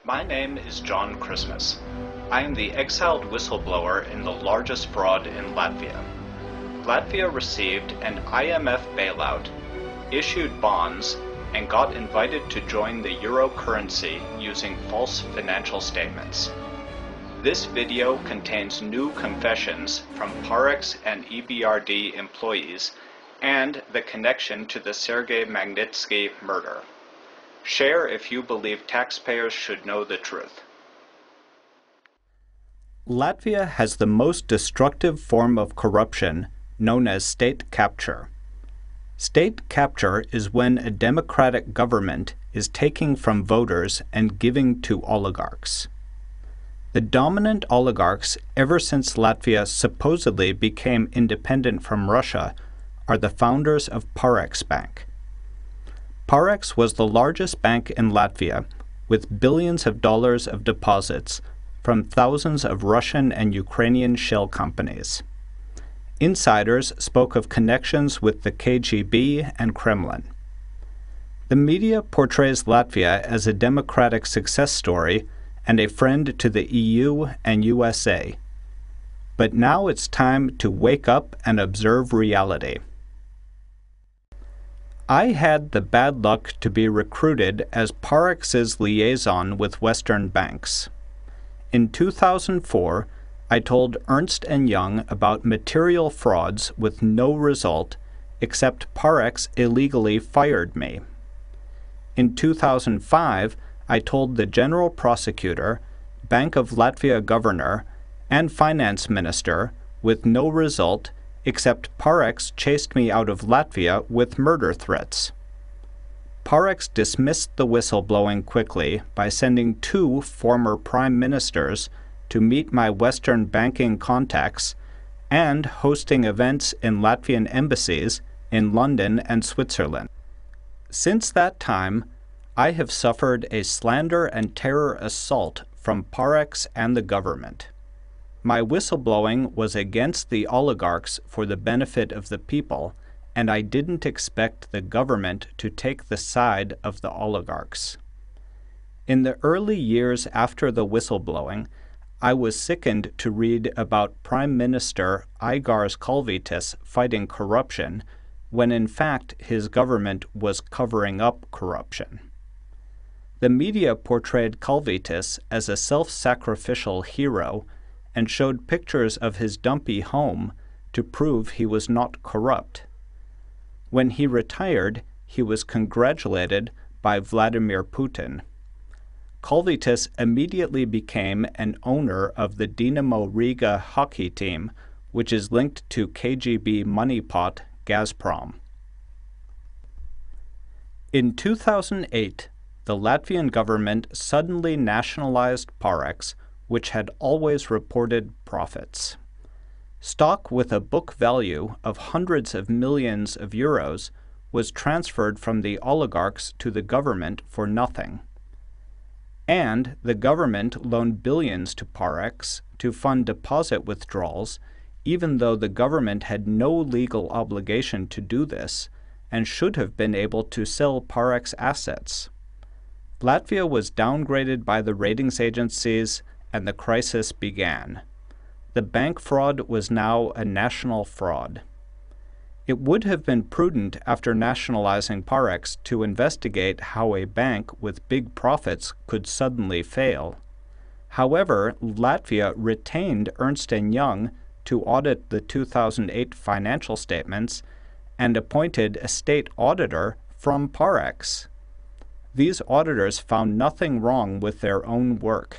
My name is John Christmas. I am the exiled whistleblower in the largest fraud in Latvia. Latvia received an IMF bailout, issued bonds, and got invited to join the euro currency using false financial statements. This video contains new confessions from Parex and EBRD employees and the connection to the Sergei Magnitsky murder. Share if you believe taxpayers should know the truth. Latvia has the most destructive form of corruption, known as state capture. State capture is when a democratic government is taking from voters and giving to oligarchs. The dominant oligarchs, ever since Latvia supposedly became independent from Russia, are the founders of Parex Bank. Parex was the largest bank in Latvia, with billions of dollars of deposits from thousands of Russian and Ukrainian shell companies. Insiders spoke of connections with the KGB and Kremlin. The media portrays Latvia as a democratic success story and a friend to the EU and USA. But now it's time to wake up and observe reality. I had the bad luck to be recruited as Parex's liaison with Western banks. In 2004, I told Ernst & Young about material frauds with no result, except Parex illegally fired me. In 2005, I told the General Prosecutor, Bank of Latvia Governor, and Finance Minister with no result, except Parex chased me out of Latvia with murder threats. Parex dismissed the whistleblowing quickly by sending 2 former prime ministers to meet my Western banking contacts and hosting events in Latvian embassies in London and Switzerland. Since that time, I have suffered a slander and terror assault from Parex and the government. My whistleblowing was against the oligarchs for the benefit of the people, and I didn't expect the government to take the side of the oligarchs. In the early years after the whistleblowing, I was sickened to read about Prime Minister Aigars Kalvītis fighting corruption, when in fact his government was covering up corruption. The media portrayed Kalvītis as a self-sacrificial hero and showed pictures of his dumpy home to prove he was not corrupt. When he retired, he was congratulated by Vladimir Putin. Kalvītis immediately became an owner of the Dinamo Riga hockey team, which is linked to KGB moneypot Gazprom. In 2008, the Latvian government suddenly nationalized Parex, which had always reported profits. Stock with a book value of hundreds of millions of euros was transferred from the oligarchs to the government for nothing. And the government loaned billions to Parex to fund deposit withdrawals, even though the government had no legal obligation to do this and should have been able to sell Parex assets. Latvia was downgraded by the ratings agencies, and the crisis began. The bank fraud was now a national fraud. It would have been prudent after nationalizing Parex to investigate how a bank with big profits could suddenly fail. However, Latvia retained Ernst & Young to audit the 2008 financial statements and appointed a state auditor from Parex. These auditors found nothing wrong with their own work,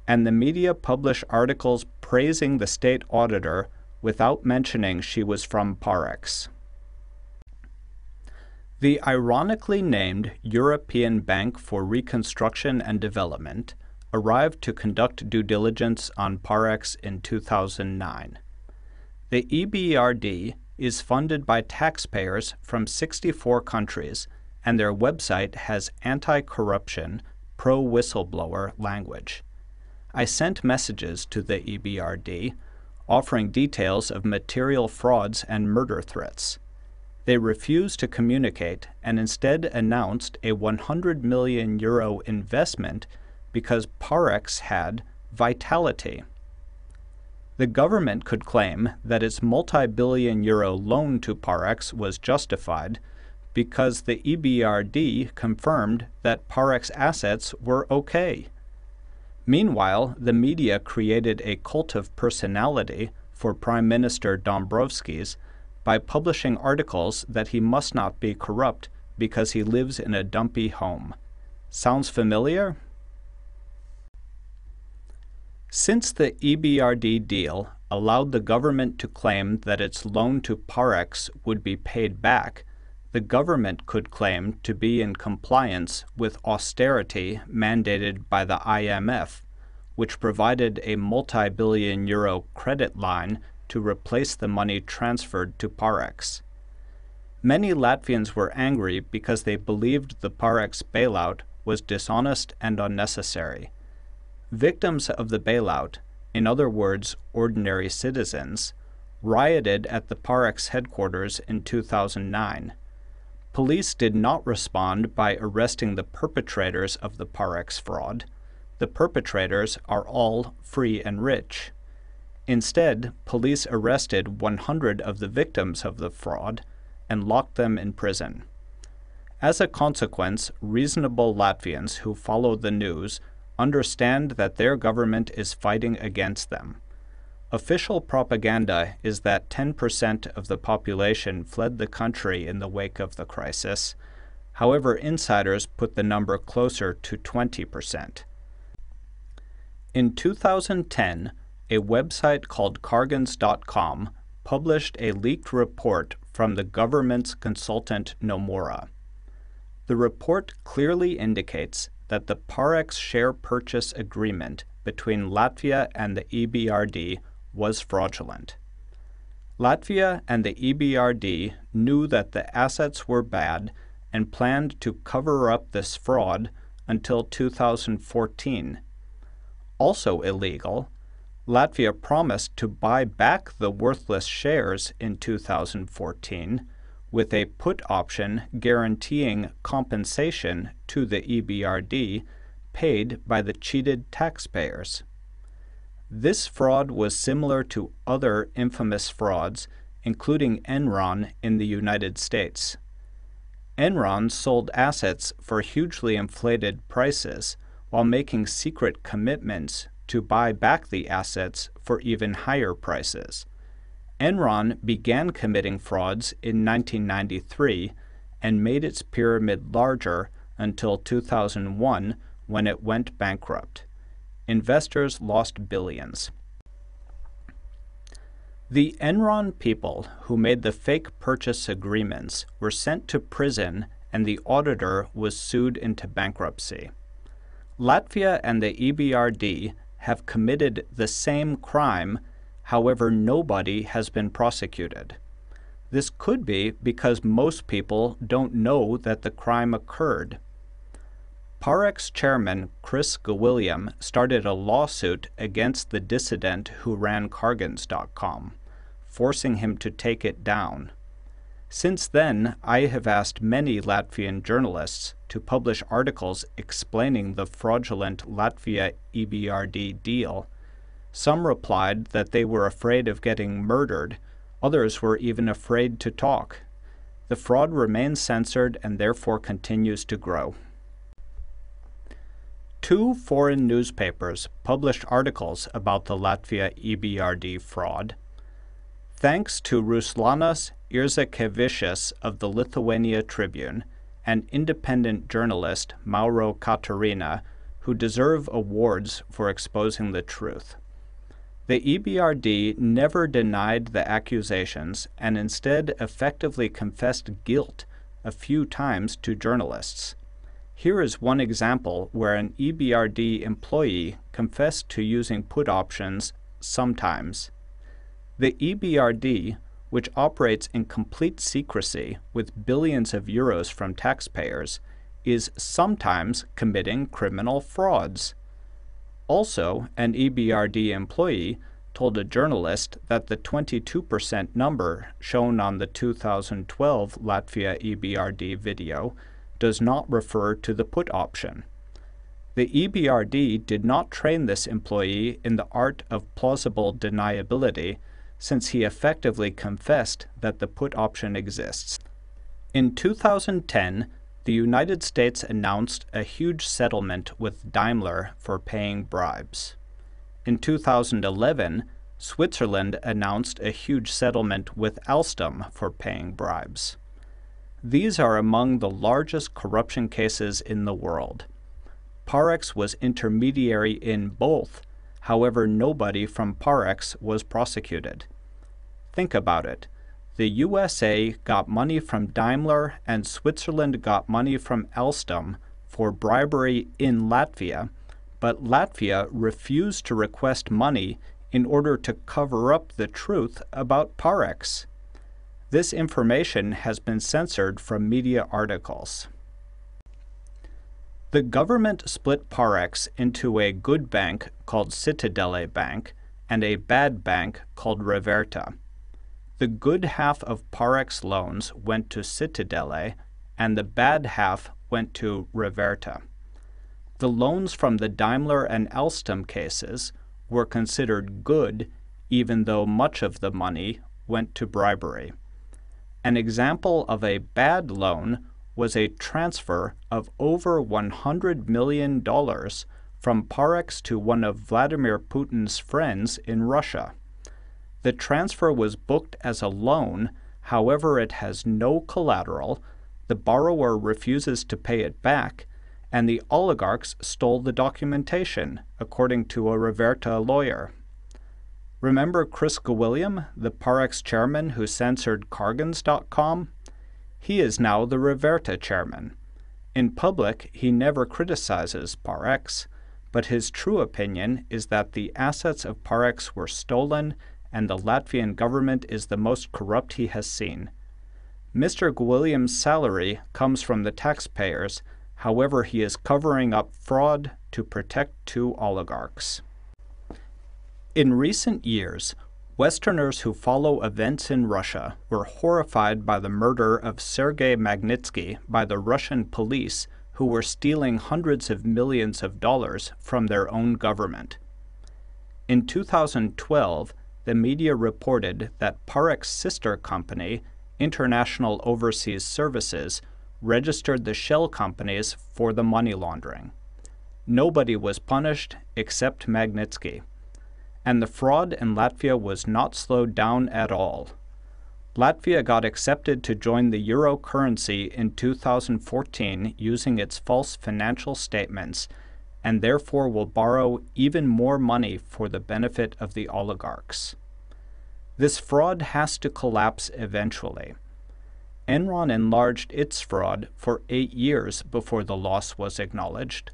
and the media publish articles praising the state auditor without mentioning she was from Parex. The ironically named European Bank for Reconstruction and Development arrived to conduct due diligence on Parex in 2009. The EBRD is funded by taxpayers from 64 countries, and their website has anti-corruption, pro-whistleblower language. I sent messages to the EBRD offering details of material frauds and murder threats. They refused to communicate and instead announced a €100 million investment because Parex had vitality. The government could claim that its multi-billion euro loan to Parex was justified because the EBRD confirmed that Parex assets were okay. Meanwhile, the media created a cult of personality for Prime Minister Dombrovskis by publishing articles that he must not be corrupt because he lives in a dumpy home. Sounds familiar? Since the EBRD deal allowed the government to claim that its loan to Parex would be paid back, the government could claim to be in compliance with austerity mandated by the IMF, which provided a multi-billion euro credit line to replace the money transferred to Parex. Many Latvians were angry because they believed the Parex bailout was dishonest and unnecessary. Victims of the bailout, in other words, ordinary citizens, rioted at the Parex headquarters in 2009. Police did not respond by arresting the perpetrators of the Parex fraud. The perpetrators are all free and rich. Instead, police arrested 100 of the victims of the fraud and locked them in prison. As a consequence, reasonable Latvians who follow the news understand that their government is fighting against them. Official propaganda is that 10% of the population fled the country in the wake of the crisis. However, insiders put the number closer to 20%. In 2010, a website called Kargans.com published a leaked report from the government's consultant Nomura. The report clearly indicates that the Parex share purchase agreement between Latvia and the EBRD was fraudulent. Latvia and the EBRD knew that the assets were bad and planned to cover up this fraud until 2014. Also illegal, Latvia promised to buy back the worthless shares in 2014 with a put option guaranteeing compensation to the EBRD paid by the cheated taxpayers. This fraud was similar to other infamous frauds, including Enron in the United States. Enron sold assets for hugely inflated prices while making secret commitments to buy back the assets for even higher prices. Enron began committing frauds in 1993 and made its pyramid larger until 2001 when it went bankrupt. Investors lost billions. The Enron people who made the fake purchase agreements were sent to prison and the auditor was sued into bankruptcy. Latvia and the EBRD have committed the same crime. However, nobody has been prosecuted. This could be because most people don't know that the crime occurred. Parex chairman Chris Gawilliam started a lawsuit against the dissident who ran Kargans.com, forcing him to take it down. Since then, I have asked many Latvian journalists to publish articles explaining the fraudulent Latvia EBRD deal. Some replied that they were afraid of getting murdered. Others were even afraid to talk. The fraud remains censored and therefore continues to grow. 2 foreign newspapers published articles about the Latvia EBRD fraud. Thanks to Ruslanas Irzakevicius of the Lithuania Tribune and independent journalist Mauro Katarina, who deserve awards for exposing the truth. The EBRD never denied the accusations and instead effectively confessed guilt a few times to journalists. Here is one example where an EBRD employee confessed to using put options sometimes. The EBRD, which operates in complete secrecy with billions of euros from taxpayers, is sometimes committing criminal frauds. Also, an EBRD employee told a journalist that the 22% number shown on the 2012 Latvia EBRD video does not refer to the put option. The EBRD did not train this employee in the art of plausible deniability, since he effectively confessed that the put option exists. In 2010, the United States announced a huge settlement with Daimler for paying bribes. In 2011, Switzerland announced a huge settlement with Alstom for paying bribes. These are among the largest corruption cases in the world. Parex was intermediary in both, however nobody from Parex was prosecuted. Think about it. The USA got money from Daimler and Switzerland got money from Alstom for bribery in Latvia, but Latvia refused to request money in order to cover up the truth about Parex. This information has been censored from media articles. The government split Parex into a good bank called Citadele Bank and a bad bank called Reverta. The good half of Parex loans went to Citadele and the bad half went to Reverta. The loans from the Daimler and Alstom cases were considered good even though much of the money went to bribery. An example of a bad loan was a transfer of over $100 million from Parex to one of Vladimir Putin's friends in Russia. The transfer was booked as a loan, however it has no collateral, the borrower refuses to pay it back, and the oligarchs stole the documentation, according to a Reverta lawyer. Remember Chris Gawilliam, the Parex chairman who censored Cargans.com? He is now the Reverta chairman. In public, he never criticizes Parex, but his true opinion is that the assets of Parex were stolen and the Latvian government is the most corrupt he has seen. Mr. Gawilliam's salary comes from the taxpayers, however he is covering up fraud to protect two oligarchs. In recent years, Westerners who follow events in Russia were horrified by the murder of Sergei Magnitsky by the Russian police who were stealing hundreds of millions of dollars from their own government. In 2012, the media reported that Parex's sister company, International Overseas Services, registered the shell companies for the money laundering. Nobody was punished except Magnitsky. And the fraud in Latvia was not slowed down at all. Latvia got accepted to join the euro currency in 2014 using its false financial statements, and therefore will borrow even more money for the benefit of the oligarchs. This fraud has to collapse eventually. Enron enlarged its fraud for 8 years before the loss was acknowledged.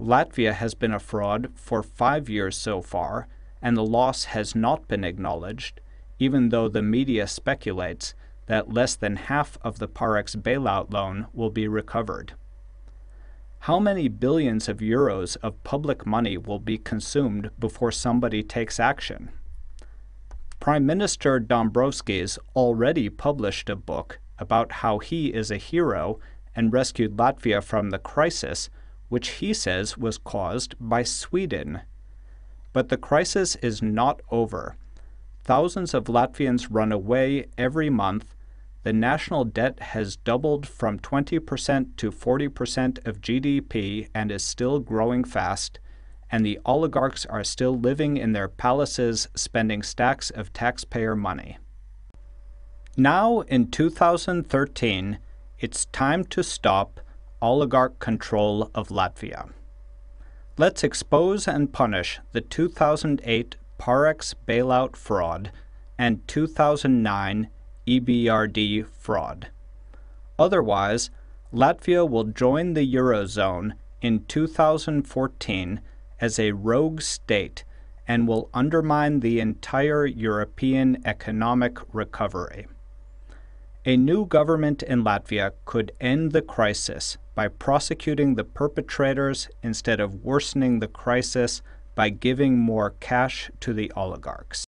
Latvia has been a fraud for 5 years so far, and the loss has not been acknowledged, even though the media speculates that less than half of the Parex bailout loan will be recovered. How many billions of euros of public money will be consumed before somebody takes action? Prime Minister Dombrovskis already published a book about how he is a hero and rescued Latvia from the crisis, which he says was caused by Sweden. But the crisis is not over. Thousands of Latvians run away every month. The national debt has doubled from 20% to 40% of GDP and is still growing fast, and the oligarchs are still living in their palaces spending stacks of taxpayer money. Now, in 2013, it's time to stop oligarch control of Latvia. Let's expose and punish the 2008 Parex bailout fraud and 2009 EBRD fraud. Otherwise, Latvia will join the Eurozone in 2014 as a rogue state and will undermine the entire European economic recovery. A new government in Latvia could end the crisis by prosecuting the perpetrators instead of worsening the crisis by giving more cash to the oligarchs.